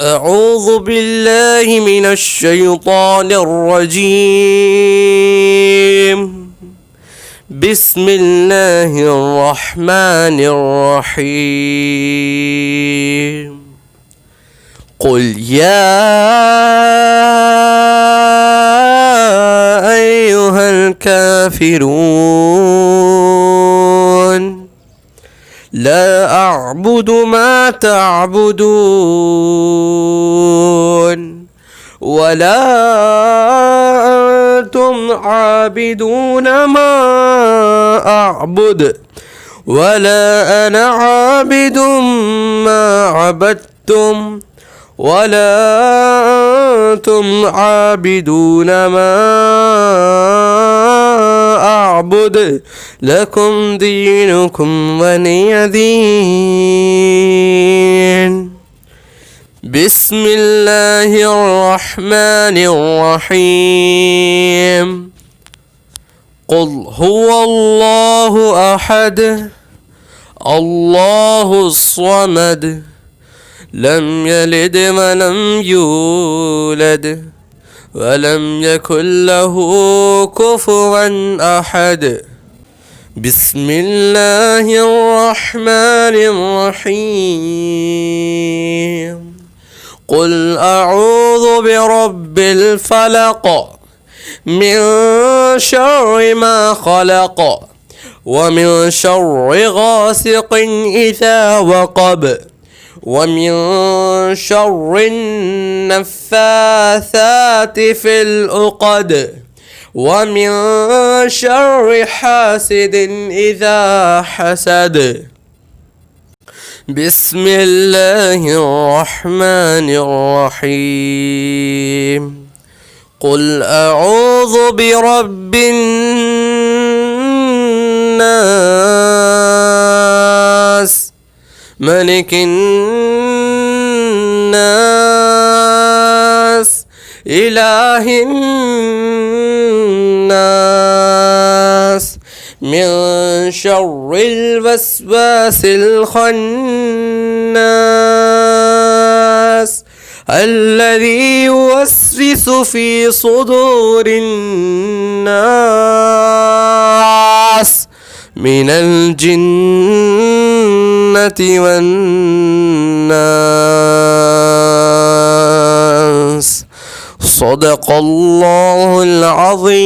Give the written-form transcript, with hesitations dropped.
أعوذ بالله من الشيطان الرجيم. بسم الله الرحمن الرحيم. قل يا أيها الكافرون لا أعبد ما تعبدون ولا أنتم عابدون ما أعبد ولا أنا عابد ما عبدتم ولا أنتم عابدون ما أعبد لكم دينكم ولي دين. بسم الله الرحمن الرحيم. قل هو الله أحد الله الصمد لم يلد ولم يولد ولم يكن له كفوا أحد. بسم الله الرحمن الرحيم. قل أعوذ برب الفلق من شر ما خلق ومن شر غاسق إذا وقب ومن شر النفاثات في العقد ومن شر حاسد إذا حسد. بسم الله الرحمن الرحيم. قل أعوذ برب الناس ملك الناس إله الناس من شر الوسواس الخناس الذي يوسوس في صدور الناس من الجنة والناس. صدق الله العظيم.